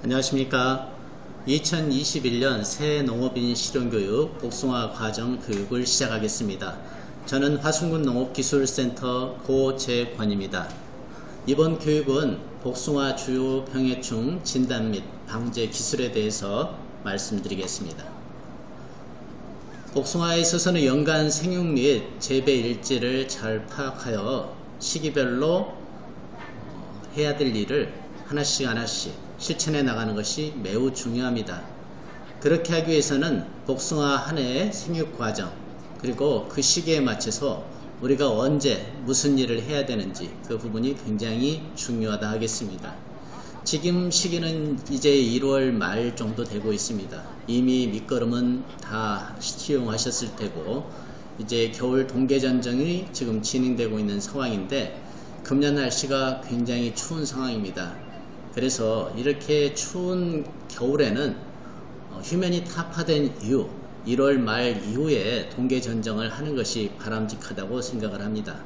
안녕하십니까. 2021년 새 농업인 실용교육 복숭아 과정 교육을 시작하겠습니다. 저는 화순군 농업기술센터 고재관입니다. 이번 교육은 복숭아 주요 병해충 진단 및 방제 기술에 대해서 말씀드리겠습니다. 복숭아에 있어서는 연간 생육 및 재배 일지를 잘 파악하여 시기별로 해야 될 일을 하나씩 실천해 나가는 것이 매우 중요합니다. 그렇게 하기 위해서는 복숭아 한 해의 생육 과정, 그리고 그 시기에 맞춰서 우리가 언제 무슨 일을 해야 되는지 그 부분이 굉장히 중요하다 하겠습니다. 지금 시기는 이제 1월 말 정도 되고 있습니다. 이미 밑거름은 다 시용하셨을 테고 이제 겨울 동계전정이 지금 진행되고 있는 상황인데 금년 날씨가 굉장히 추운 상황입니다. 그래서 이렇게 추운 겨울에는 휴면이 타파된 이후 1월 말 이후에 동계전정을 하는 것이 바람직하다고 생각을 합니다.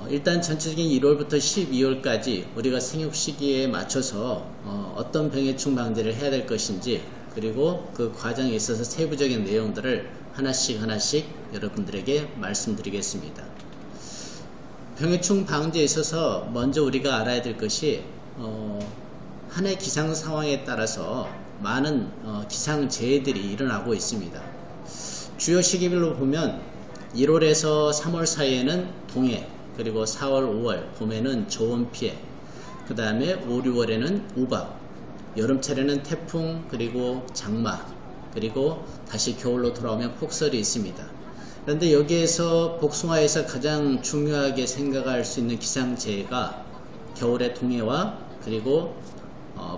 일단 전체적인 1월부터 12월까지 우리가 생육 시기에 맞춰서 어떤 병해충 방제를 해야 될 것인지, 그리고 그 과정에 있어서 세부적인 내용들을 하나씩 여러분들에게 말씀드리겠습니다. 병해충 방제에 있어서 먼저 우리가 알아야 될 것이 한 해 기상 상황에 따라서 많은 기상재해들이 일어나고 있습니다. 주요 시기별로 보면 1월에서 3월 사이에는 동해, 그리고 4월, 5월 봄에는 저온 피해, 그 다음에 5, 6월에는 우박, 여름철에는 태풍, 그리고 장마, 그리고 다시 겨울로 돌아오면 폭설이 있습니다. 그런데 여기에서 복숭아에서 가장 중요하게 생각할 수 있는 기상재해가 겨울의 동해와 그리고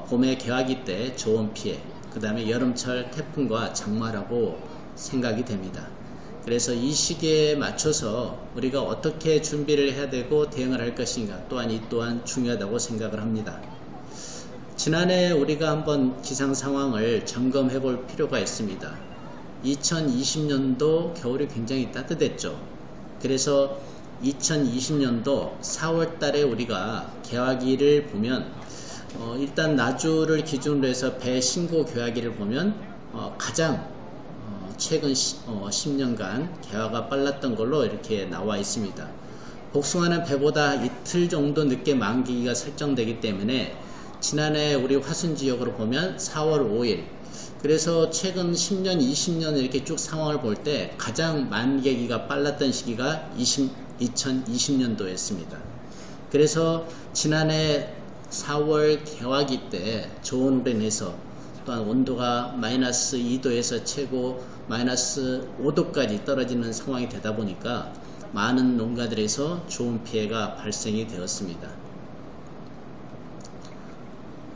봄의 개화기 때 저온 피해, 그 다음에 여름철 태풍과 장마라고 생각이 됩니다. 그래서 이 시기에 맞춰서 우리가 어떻게 준비를 해야 되고 대응을 할 것인가, 또한 이 또한 중요하다고 생각을 합니다. 지난해 우리가 한번 기상 상황을 점검해 볼 필요가 있습니다. 2020년도 겨울이 굉장히 따뜻했죠. 그래서 2020년도 4월 달에 우리가 개화기를 보면 일단 나주를 기준으로 해서 배 신고 개화기를 보면 가장 최근 10년간 개화가 빨랐던 걸로 이렇게 나와 있습니다. 복숭아는 배보다 이틀 정도 늦게 만기가 설정되기 때문에 지난해 우리 화순 지역으로 보면 4월 5일, 그래서 최근 10년, 20년 이렇게 쭉 상황을 볼 때 가장 만개기가 빨랐던 시기가 2020년도였습니다. 그래서 지난해 4월 개화기 때 저온으로 인해서 또한 온도가 마이너스 2도에서 최고 마이너스 5도까지 떨어지는 상황이 되다 보니까 많은 농가들에서 저온 피해가 발생이 되었습니다.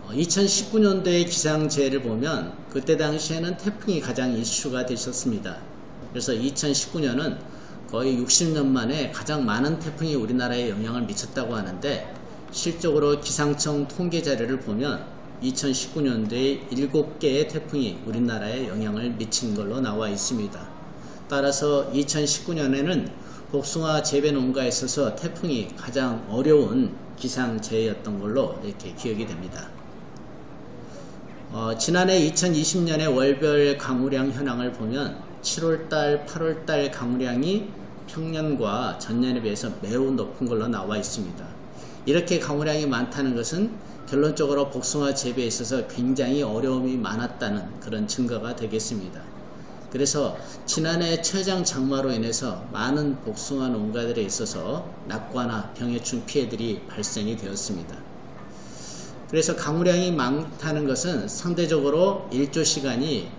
2019년도의 기상재해를 보면 그때 당시에는 태풍이 가장 이슈가 되셨습니다. 그래서 2019년은 거의 60년 만에 가장 많은 태풍이 우리나라에 영향을 미쳤다고 하는데, 실적으로 기상청 통계 자료를 보면 2019년도에 7개의 태풍이 우리나라에 영향을 미친 걸로 나와 있습니다. 따라서 2019년에는 복숭아 재배 농가에 있어서 태풍이 가장 어려운 기상재해였던 걸로 이렇게 기억이 됩니다. 지난해 2020년의 월별 강우량 현황을 보면 7월달, 8월달 강우량이 평년과 전년에 비해서 매우 높은 걸로 나와 있습니다. 이렇게 강우량이 많다는 것은 결론적으로 복숭아 재배에 있어서 굉장히 어려움이 많았다는 그런 증거가 되겠습니다. 그래서 지난해 최장 장마로 인해서 많은 복숭아 농가들에 있어서 낙과나 병해충 피해들이 발생이 되었습니다. 그래서 강우량이 많다는 것은 상대적으로 일조 시간이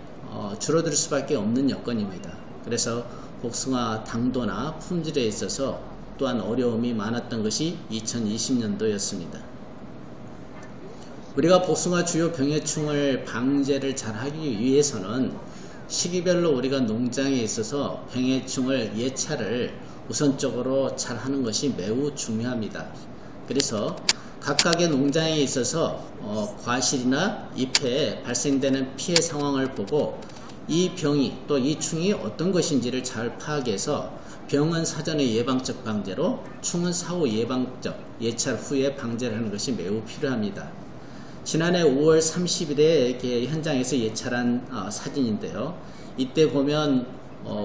줄어들 수밖에 없는 여건입니다. 그래서 복숭아 당도나 품질에 있어서 또한 어려움이 많았던 것이 2020년도였습니다. 우리가 복숭아 주요 병해충을 방제를 잘 하기 위해서는 시기별로 우리가 농장에 있어서 병해충을 예찰을 우선적으로 잘 하는 것이 매우 중요합니다. 그래서 각각의 농장에 있어서 과실이나 잎에 발생되는 피해 상황을 보고 이 병이 또 이 충이 어떤 것인지를 잘 파악해서 병은 사전의 예방적 방제로 충은 사후 예방적 예찰 후에 방제를 하는 것이 매우 필요합니다. 지난해 5월 30일에 이렇게 현장에서 예찰한 사진인데요. 이때 보면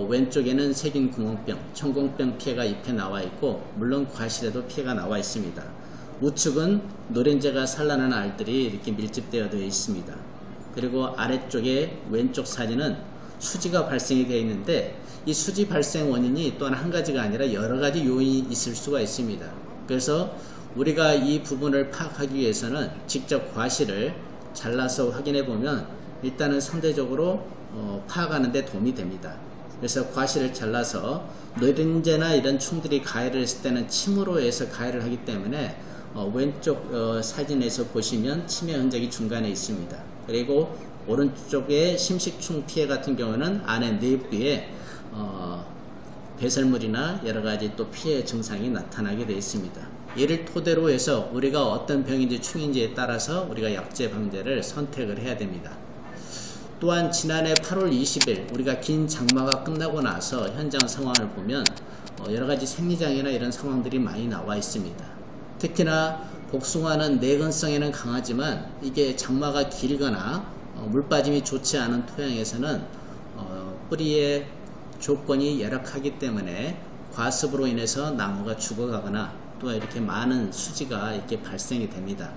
왼쪽에는 색인 구멍병, 천공병 피해가 잎에 나와 있고, 물론 과실에도 피해가 나와 있습니다. 우측은 노른자가 산란한 알들이 이렇게 밀집되어 있습니다. 그리고 아래쪽에 왼쪽 사진은 수지가 발생이 되어 있는데, 이 수지 발생 원인이 또한 한 가지가 아니라 여러 가지 요인이 있을 수가 있습니다. 그래서 우리가 이 부분을 파악하기 위해서는 직접 과실을 잘라서 확인해 보면 일단은 상대적으로 파악하는 데 도움이 됩니다. 그래서 과실을 잘라서 노른자나 이런 충들이 가해를 했을 때는 침으로 해서 가해를 하기 때문에 왼쪽 사진에서 보시면 침해 흔적이 중간에 있습니다. 그리고 오른쪽에 심식충 피해 같은 경우는 안에 내부에 배설물이나 여러가지 또 피해 증상이 나타나게 되어 있습니다. 이를 토대로 해서 우리가 어떤 병인지 충인지에 따라서 우리가 약제 방제를 선택을 해야 됩니다. 또한 지난해 8월 20일 우리가 긴 장마가 끝나고 나서 현장 상황을 보면 여러가지 생리장애나 이런 상황들이 많이 나와 있습니다. 특히나 복숭아는 내건성에는 강하지만 이게 장마가 길거나 물빠짐이 좋지 않은 토양에서는 뿌리의 조건이 열악하기 때문에 과습으로 인해서 나무가 죽어가거나 또 이렇게 많은 수지가 이렇게 발생이 됩니다.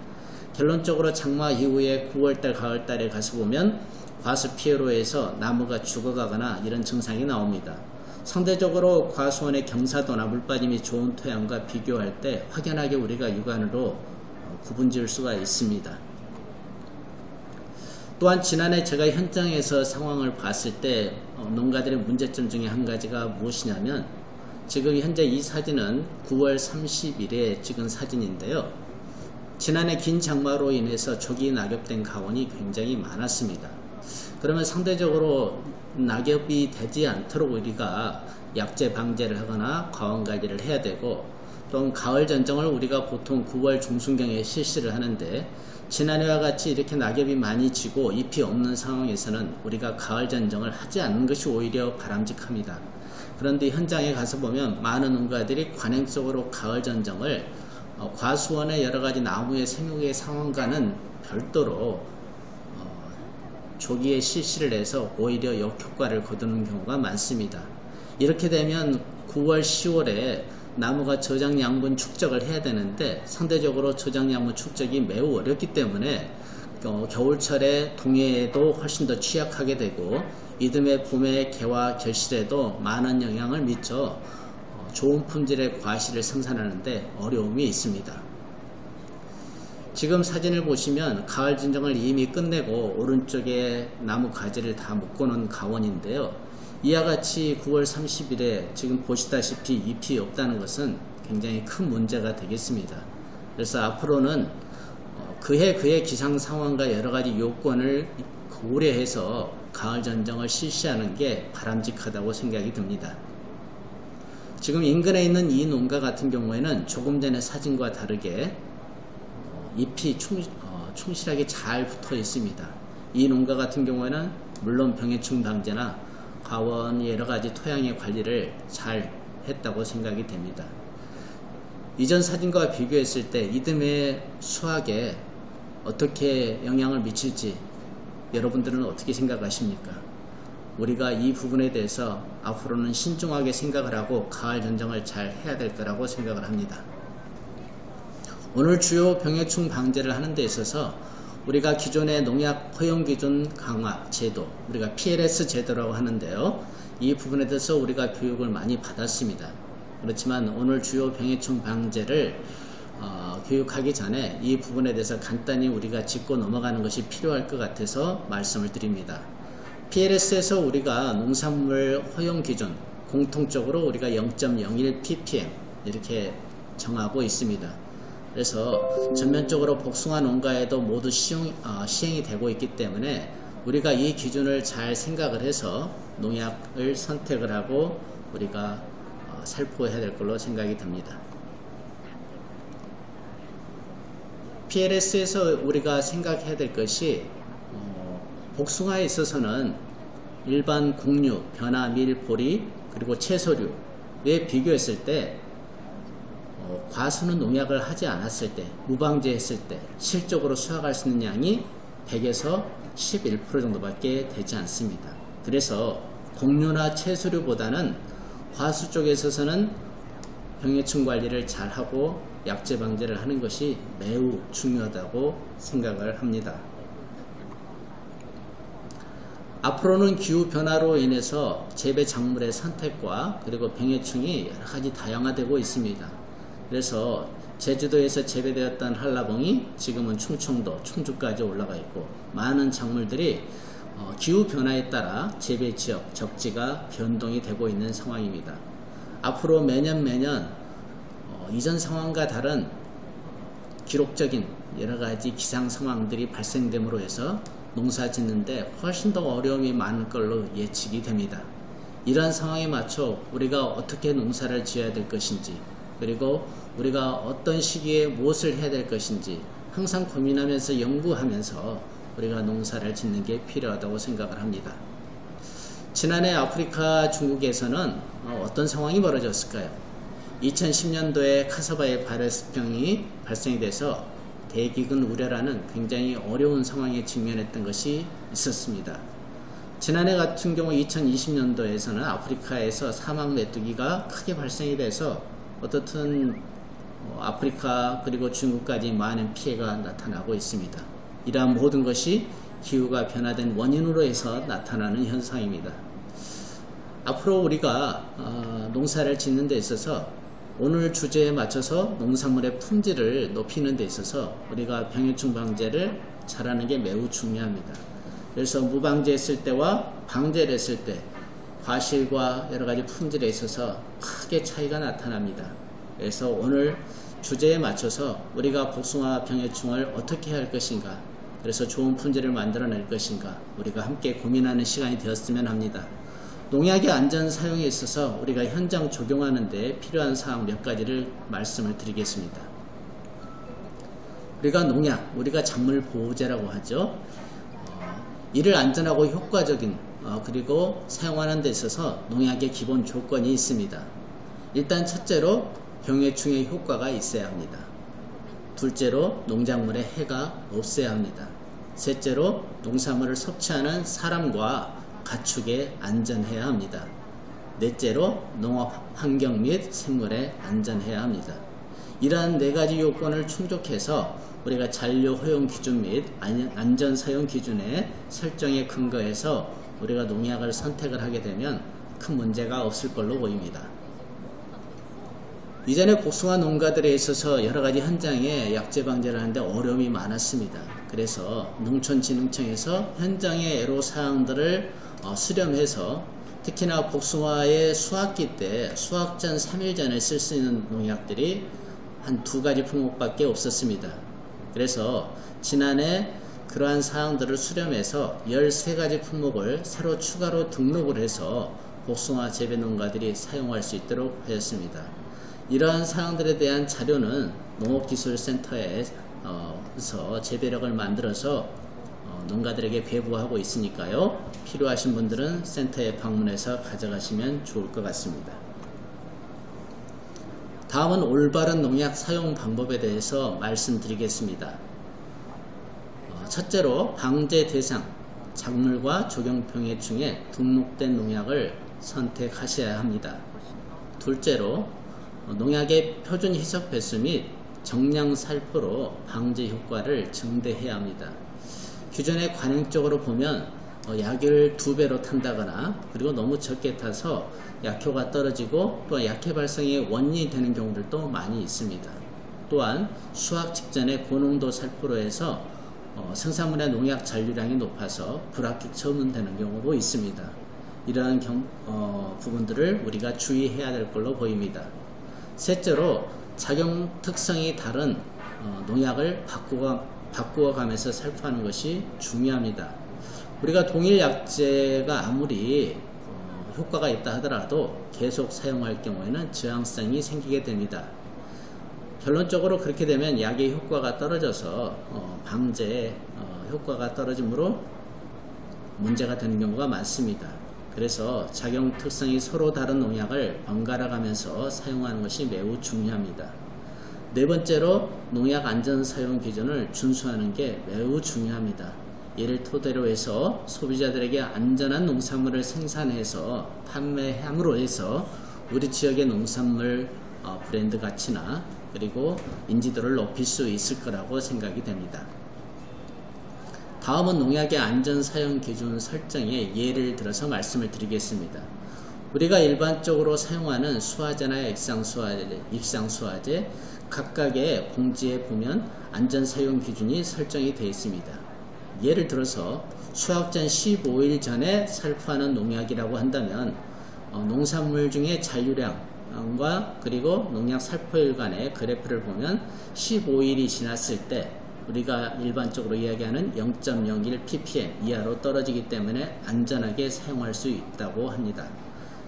결론적으로 장마 이후에 9월달, 가을달에 가서 보면 과습 피해로 해서 나무가 죽어가거나 이런 증상이 나옵니다. 상대적으로 과수원의 경사도나 물빠짐이 좋은 토양과 비교할 때 확연하게 우리가 육안으로 구분 지을 수가 있습니다. 또한 지난해 제가 현장에서 상황을 봤을 때 농가들의 문제점 중에 한 가지가 무엇이냐면, 지금 현재 이 사진은 9월 30일에 찍은 사진인데요. 지난해 긴 장마로 인해서 조기 낙엽된 가원이 굉장히 많았습니다. 그러면 상대적으로 낙엽이 되지 않도록 우리가 약제 방제를 하거나 가원 관리를 해야 되고, 또 가을 전정을 우리가 보통 9월 중순경에 실시를 하는데, 지난해와 같이 이렇게 낙엽이 많이 지고 잎이 없는 상황에서는 우리가 가을 전정을 하지 않는 것이 오히려 바람직합니다. 그런데 현장에 가서 보면 많은 농가들이 관행적으로 가을 전정을 과수원의 여러가지 나무의 생육의 상황과는 별도로 조기에 실시를 해서 오히려 역효과를 거두는 경우가 많습니다. 이렇게 되면 9월, 10월에 나무가 저장 양분 축적을 해야 되는데 상대적으로 저장 양분 축적이 매우 어렵기 때문에 겨울철에 동해에도 훨씬 더 취약하게 되고, 이듬해 봄의 개화 결실에도 많은 영향을 미쳐 좋은 품질의 과실을 생산하는데 어려움이 있습니다. 지금 사진을 보시면 가을 진정을 이미 끝내고 오른쪽에 나무 가지를 다 묶어놓은 가원인데요. 이와 같이 9월 30일에 지금 보시다시피 잎이 없다는 것은 굉장히 큰 문제가 되겠습니다. 그래서 앞으로는 그해 기상 상황과 여러가지 요건을 고려해서 가을 전정을 실시하는 게 바람직하다고 생각이 듭니다. 지금 인근에 있는 이 농가 같은 경우에는 조금 전에 사진과 다르게 잎이 충실하게 잘 붙어 있습니다. 이 농가 같은 경우에는 물론 병해충 방제나 가원 여러가지 토양의 관리를 잘 했다고 생각이 됩니다. 이전 사진과 비교했을 때 이듬해 수확에 어떻게 영향을 미칠지 여러분들은 어떻게 생각하십니까? 우리가 이 부분에 대해서 앞으로는 신중하게 생각을 하고 가을 전정을 잘 해야 될 거라고 생각을 합니다. 오늘 주요 병해충 방제를 하는 데 있어서 우리가 기존의 농약 허용 기준 강화 제도, 우리가 PLS 제도라고 하는데요. 이 부분에 대해서 우리가 교육을 많이 받았습니다. 그렇지만 오늘 주요 병해충 방제를 교육하기 전에 이 부분에 대해서 간단히 우리가 짚고 넘어가는 것이 필요할 것 같아서 말씀을 드립니다. PLS에서 우리가 농산물 허용 기준 공통적으로 우리가 0.01 ppm 이렇게 정하고 있습니다. 그래서 전면적으로 복숭아 농가에도 모두 시행이 되고 있기 때문에 우리가 이 기준을 잘 생각을 해서 농약을 선택을 하고 우리가 살포해야 될 걸로 생각이 듭니다. PLS에서 우리가 생각해야 될 것이 복숭아에 있어서는 일반 곡류, 변화, 밀, 보리 그리고 채소류에 비교했을 때 과수는 농약을 하지 않았을 때, 무방제했을 때 실적으로 수확할 수 있는 양이 100에서 11% 정도밖에 되지 않습니다. 그래서 곡류나 채소류보다는 과수 쪽에 있어서는 병해충 관리를 잘하고 약재 방제를 하는 것이 매우 중요하다고 생각을 합니다. 앞으로는 기후변화로 인해서 재배 작물의 선택과 그리고 병해충이 여러가지 다양화되고 있습니다. 그래서 제주도에서 재배되었던 한라봉이 지금은 충청도, 충주까지 올라가 있고, 많은 작물들이 기후변화에 따라 재배지역, 적지가 변동이 되고 있는 상황입니다. 앞으로 매년 이전 상황과 다른 기록적인 여러가지 기상 상황들이 발생됨으로 해서 농사 짓는데 훨씬 더 어려움이 많을 걸로 예측이 됩니다. 이러한 상황에 맞춰 우리가 어떻게 농사를 지어야 될 것인지, 그리고 우리가 어떤 시기에 무엇을 해야 될 것인지 항상 고민하면서 연구하면서 우리가 농사를 짓는 게 필요하다고 생각을 합니다. 지난해 아프리카 중국에서는 어떤 상황이 벌어졌을까요? 2010년도에 카사바의 바이러스병이 발생이 돼서 대기근 우려라는 굉장히 어려운 상황에 직면했던 것이 있었습니다. 지난해 같은 경우 2020년도에서는 아프리카에서 사막 메뚜기가 크게 발생이 돼서 어떻든 아프리카 그리고 중국까지 많은 피해가 나타나고 있습니다. 이러한 모든 것이 기후가 변화된 원인으로 해서 나타나는 현상입니다. 앞으로 우리가 농사를 짓는 데 있어서 오늘 주제에 맞춰서 농산물의 품질을 높이는 데 있어서 우리가 병해충 방제를 잘하는 게 매우 중요합니다. 그래서 무방제했을 때와 방제를 했을 때 과실과 여러가지 품질에 있어서 크게 차이가 나타납니다. 그래서 오늘 주제에 맞춰서 우리가 복숭아 병해충을 어떻게 할 것인가, 그래서 좋은 품질을 만들어낼 것인가 우리가 함께 고민하는 시간이 되었으면 합니다. 농약의 안전 사용에 있어서 우리가 현장 적용하는 데 필요한 사항 몇 가지를 말씀을 드리겠습니다. 우리가 농약, 우리가 작물 보호제라고 하죠. 이를 안전하고 효과적인 그리고 사용하는 데 있어서 농약의 기본 조건이 있습니다. 일단 첫째로 병해충의 효과가 있어야 합니다. 둘째로 농작물에 해가 없어야 합니다. 셋째로 농산물을 섭취하는 사람과 가축에 안전해야 합니다. 넷째로 농업 환경 및 생물에 안전해야 합니다. 이러한 네 가지 요건을 충족해서 우리가 잔류 허용 기준 및 안전 사용 기준의 설정에 근거해서 우리가 농약을 선택을 하게 되면 큰 문제가 없을 걸로 보입니다. 이전에 복숭아 농가들에 있어서 여러가지 현장에 약재 방제를 하는데 어려움이 많았습니다. 그래서 농촌진흥청에서 현장의 애로사항들을 수렴해서 특히나 복숭아의 수확기 때 수확 전 3일 전에 쓸 수 있는 농약들이 한 2가지 품목밖에 없었습니다. 그래서 지난해 그러한 사항들을 수렴해서 13가지 품목을 새로 추가로 등록을 해서 복숭아 재배 농가들이 사용할 수 있도록 하였습니다. 이러한 사항들에 대한 자료는 농업기술센터에서 재배력을 만들어서 농가들에게 배부하고 있으니까요. 필요하신 분들은 센터에 방문해서 가져가시면 좋을 것 같습니다. 다음은 올바른 농약 사용 방법에 대해서 말씀드리겠습니다. 첫째로 방제 대상, 작물과 적용병해충에 등록된 농약을 선택하셔야 합니다. 둘째로 농약의 표준 희석 배수 및 정량 살포로 방제 효과를 증대해야 합니다. 기존에 관행적으로 보면 약을 2배로 탄다거나 그리고 너무 적게 타서 약효가 떨어지고 또 약해 발생의 원인이 되는 경우들도 많이 있습니다. 또한 수확 직전에 고농도 살포로 해서 생산물의 농약 잔류량이 높아서 불합격 처분되는 경우도 있습니다. 이러한 부분들을 우리가 주의해야 될 걸로 보입니다. 셋째로 작용 특성이 다른 농약을 바꾸어 가면서 살포하는 것이 중요합니다. 우리가 동일 약재가 아무리 효과가 있다 하더라도 계속 사용할 경우에는 저항성이 생기게 됩니다. 결론적으로 그렇게 되면 약의 효과가 떨어져서 방제에 효과가 떨어지므로 문제가 되는 경우가 많습니다. 그래서 작용 특성이 서로 다른 농약을 번갈아 가면서 사용하는 것이 매우 중요합니다. 네 번째로 농약 안전 사용 기준을 준수하는 게 매우 중요합니다. 이를 토대로 해서 소비자들에게 안전한 농산물을 생산해서 판매함으로 해서 우리 지역의 농산물 브랜드 가치나 그리고 인지도를 높일 수 있을 거라고 생각이 됩니다. 다음은 농약의 안전 사용 기준 설정의 예를 들어서 말씀을 드리겠습니다. 우리가 일반적으로 사용하는 수화제나 액상수화제, 입상수화제 각각의 공지에 보면 안전 사용 기준이 설정이 되어 있습니다. 예를 들어서 수확 전 15일 전에 살포하는 농약이라고 한다면 농산물 중에 잔류량과 그리고 농약 살포일 간의 그래프를 보면 15일이 지났을 때 우리가 일반적으로 이야기하는 0.01 ppm 이하로 떨어지기 때문에 안전하게 사용할 수 있다고 합니다.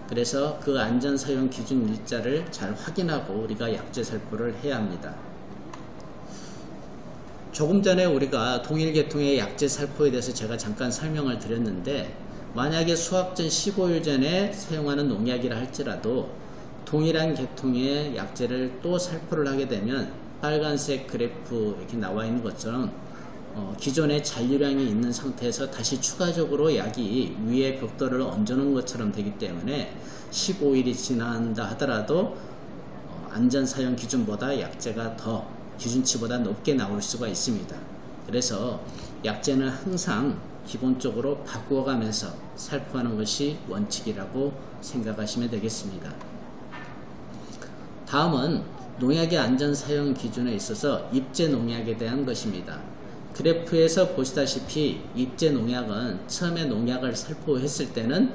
그래서 그 안전 사용 기준 일자를 잘 확인하고 우리가 약제 살포를 해야 합니다. 조금 전에 우리가 동일 계통의 약제 살포에 대해서 제가 잠깐 설명을 드렸는데, 만약에 수확 전 15일 전에 사용하는 농약이라 할지라도 동일한 계통의 약제를 또 살포를 하게 되면 빨간색 그래프 이렇게 나와 있는 것처럼 기존에 잔류량이 있는 상태에서 다시 추가적으로 약이 위에 벽돌을 얹어 놓은 것처럼 되기 때문에 15일이 지난다 하더라도 안전 사용 기준보다 약제가 더 기준치보다 높게 나올 수가 있습니다. 그래서 약제는 항상 기본적으로 바꾸어 가면서 살포하는 것이 원칙이라고 생각하시면 되겠습니다. 다음은 농약의 안전 사용 기준에 있어서 입제 농약에 대한 것입니다. 그래프에서 보시다시피 입제 농약은 처음에 농약을 살포했을 때는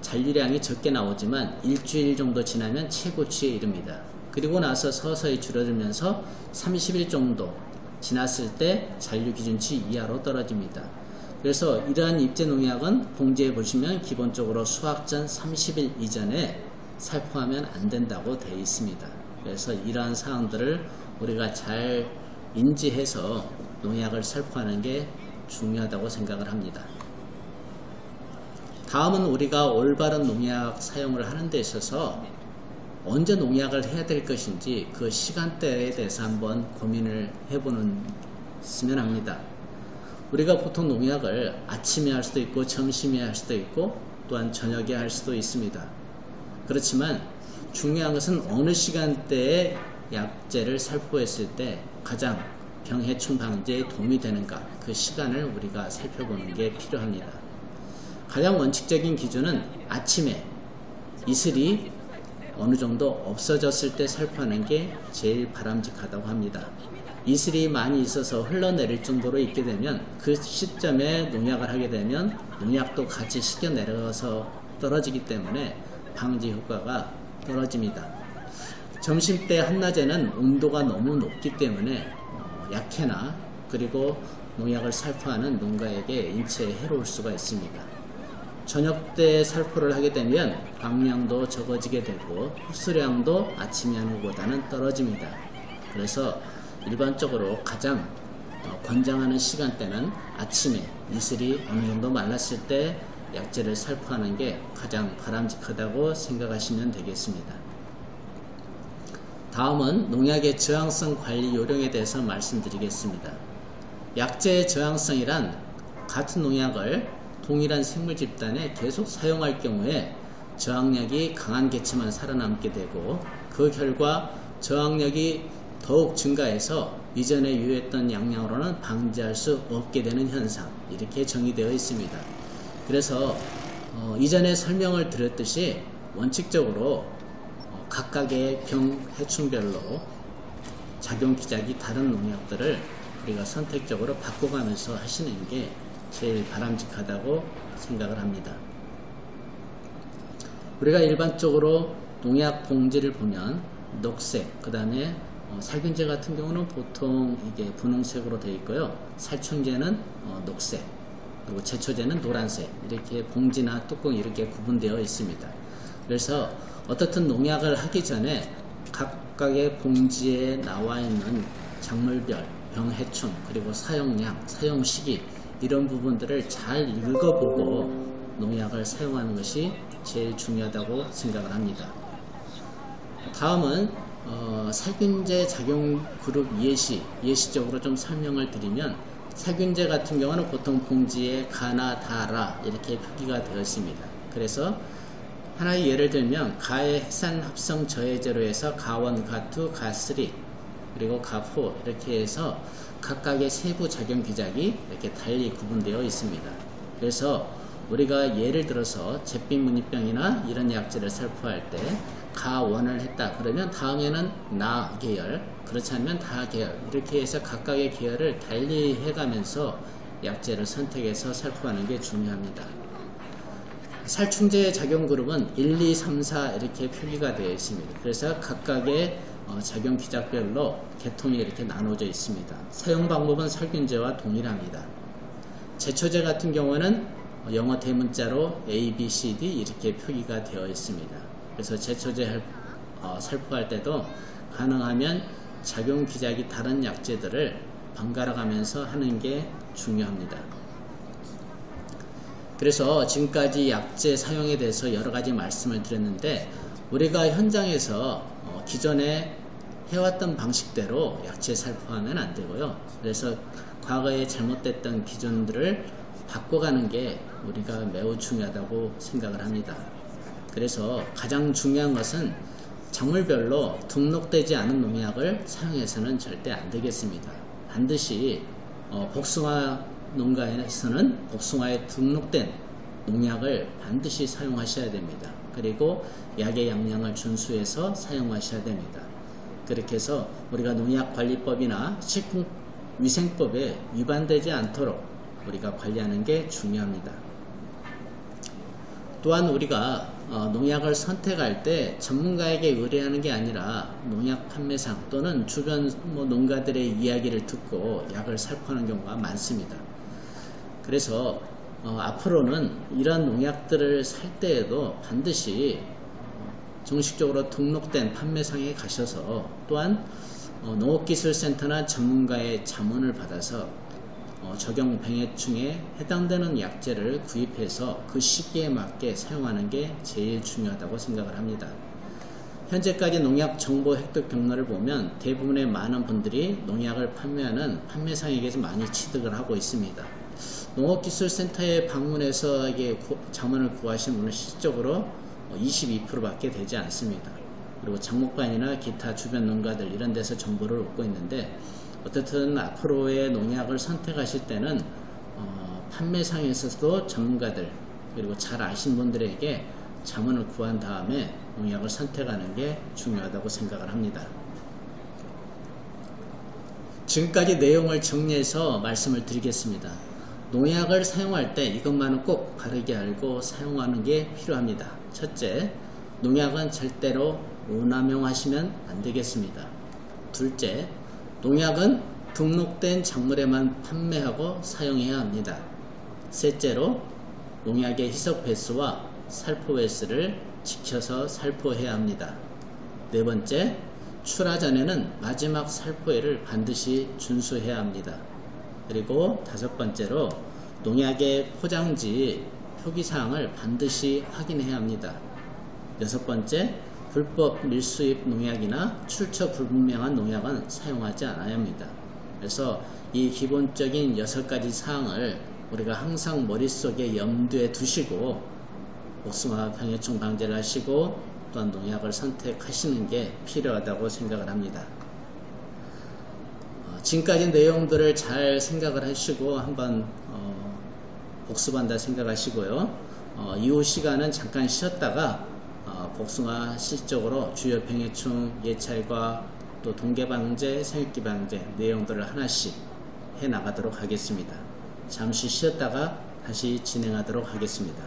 잔류량이 적게 나오지만 일주일 정도 지나면 최고치에 이릅니다. 그리고 나서 서서히 줄어들면서 30일 정도 지났을 때 잔류 기준치 이하로 떨어집니다. 그래서 이러한 입제 농약은 봉지에 보시면 기본적으로 수확 전 30일 이전에 살포하면 안 된다고 되어 있습니다. 그래서 이러한 사항들을 우리가 잘 인지해서 농약을 살포하는 게 중요하다고 생각을 합니다. 다음은 우리가 올바른 농약 사용을 하는 데 있어서 언제 농약을 해야 될 것인지 그 시간대에 대해서 한번 고민을 해보면 합니다. 우리가 보통 농약을 아침에 할 수도 있고 점심에 할 수도 있고 또한 저녁에 할 수도 있습니다. 그렇지만 중요한 것은 어느 시간대에 약제를 살포했을 때 가장 병해충 방지에 도움이 되는가, 그 시간을 우리가 살펴보는 게 필요합니다. 가장 원칙적인 기준은 아침에 이슬이 어느 정도 없어졌을 때 살포하는 게 제일 바람직하다고 합니다. 이슬이 많이 있어서 흘러내릴 정도로 있게 되면 그 시점에 농약을 하게 되면 농약도 같이 식겨 내려서 떨어지기 때문에 방지 효과가 떨어집니다. 점심때 한낮에는 온도가 너무 높기 때문에 약해나 그리고 농약을 살포하는 농가에게 인체에 해로울 수가 있습니다. 저녁 때 살포를 하게 되면 방량도 적어지게 되고 흡수량도 아침에 하는 것보다는 떨어집니다. 그래서 일반적으로 가장 권장하는 시간대는 아침에 이슬이 어느 정도 말랐을 때 약제를 살포하는 게 가장 바람직하다고 생각하시면 되겠습니다. 다음은 농약의 저항성 관리 요령에 대해서 말씀드리겠습니다. 약제의 저항성이란 같은 농약을 동일한 생물 집단에 계속 사용할 경우에 저항력이 강한 개체만 살아남게 되고 그 결과 저항력이 더욱 증가해서 이전에 유효했던 약량으로는 방지할 수 없게 되는 현상, 이렇게 정의되어 있습니다. 그래서 이전에 설명을 드렸듯이 원칙적으로 각각의 병 해충별로 작용 기작이 다른 농약들을 우리가 선택적으로 바꿔가면서 하시는 게 제일 바람직하다고 생각을 합니다. 우리가 일반적으로 농약 봉지를 보면 녹색, 그 다음에 살균제 같은 경우는 보통 이게 분홍색으로 되어 있고요. 살충제는 녹색, 그리고 제초제는 노란색, 이렇게 봉지나 뚜껑 이렇게 구분되어 있습니다. 그래서 어떻든 농약을 하기 전에 각각의 봉지에 나와 있는 작물별, 병해충, 그리고 사용량, 사용 시기 이런 부분들을 잘 읽어보고 농약을 사용하는 것이 제일 중요하다고 생각을 합니다. 다음은 살균제 작용 그룹 예시적으로 좀 설명을 드리면, 살균제 같은 경우는 보통 봉지에 가나 다라 이렇게 표기가 되어 있습니다. 그래서 하나의 예를 들면 가의 해산 합성 저해제로 해서 가1, 가2, 가3 그리고 가4 이렇게 해서 각각의 세부 작용 기작이 이렇게 달리 구분되어 있습니다. 그래서 우리가 예를 들어서 잿빛무늬병이나 이런 약제를 살포할 때 가1을 했다 그러면 다음에는 나 계열, 그렇지 않으면 다 계열, 이렇게 해서 각각의 계열을 달리 해가면서 약제를 선택해서 살포하는 게 중요합니다. 살충제의 작용 그룹은 1, 2, 3, 4 이렇게 표기가 되어 있습니다. 그래서 각각의 작용 기작별로 계통이 이렇게 나눠져 있습니다. 사용 방법은 살균제와 동일합니다. 제초제 같은 경우는 영어 대문자로 A, B, C, D 이렇게 표기가 되어 있습니다. 그래서 제초제 살포할 때도 가능하면 작용 기작이 다른 약제들을 번갈아 가면서 하는 게 중요합니다. 그래서 지금까지 약제 사용에 대해서 여러 가지 말씀을 드렸는데, 우리가 현장에서 기존에 해왔던 방식대로 약제 살포하면 안 되고요. 그래서 과거에 잘못됐던 기준들을 바꿔가는 게 우리가 매우 중요하다고 생각을 합니다. 그래서 가장 중요한 것은 작물별로 등록되지 않은 농약을 사용해서는 절대 안 되겠습니다. 반드시 복숭아 농가에서는 복숭아에 등록된 농약을 반드시 사용하셔야 됩니다. 그리고 약의 양량을 준수해서 사용하셔야 됩니다. 그렇게 해서 우리가 농약관리법이나 식품위생법에 위반되지 않도록 우리가 관리하는 게 중요합니다. 또한 우리가 농약을 선택할 때 전문가에게 의뢰하는 게 아니라 농약 판매상 또는 주변 농가들의 이야기를 듣고 약을 살포하는 경우가 많습니다. 그래서 앞으로는 이런 농약들을 살 때에도 반드시 정식적으로 등록된 판매상에 가셔서, 또한 농업기술센터나 전문가의 자문을 받아서 적용 병해충에 해당되는 약제를 구입해서 그 시기에 맞게 사용하는 게 제일 중요하다고 생각을 합니다. 현재까지 농약 정보 획득 경로를 보면 대부분의 많은 분들이 농약을 판매하는 판매상에게서 많이 취득을 하고 있습니다. 농업기술센터에 방문해서 자문을 구하신 분은 실질적으로 22%밖에 되지 않습니다. 그리고 장목반이나 기타 주변 농가들 이런 데서 정보를 얻고 있는데, 어쨌든 앞으로의 농약을 선택하실 때는 판매상에서도 전문가들 그리고 잘 아신 분들에게 자문을 구한 다음에 농약을 선택하는 게 중요하다고 생각을 합니다. 지금까지 내용을 정리해서 말씀을 드리겠습니다. 농약을 사용할 때 이것만은 꼭 바르게 알고 사용하는 게 필요합니다. 첫째, 농약은 절대로 오남용하시면 안 되겠습니다. 둘째, 농약은 등록된 작물에만 판매하고 사용해야 합니다. 셋째로, 농약의 희석 배수와 살포 배수를 지켜서 살포해야 합니다. 네 번째, 출하 전에는 마지막 살포회를 반드시 준수해야 합니다. 그리고 다섯 번째로, 농약의 포장지 표기사항을 반드시 확인해야 합니다. 여섯 번째, 불법 밀수입 농약이나 출처 불분명한 농약은 사용하지 않아야 합니다. 그래서 이 기본적인 6가지 사항을 우리가 항상 머릿속에 염두에 두시고 복숭아 병해충 방제를 하시고 또한 농약을 선택하시는 게 필요하다고 생각을 합니다. 지금까지 내용들을 잘 생각을 하시고 한번 복습한다 생각하시고요. 이후 시간은 잠깐 쉬었다가 복숭아 실질적으로 주요 병해충 예찰과 또 동계방제, 생육기 방제 내용들을 하나씩 해 나가도록 하겠습니다. 잠시 쉬었다가 다시 진행하도록 하겠습니다.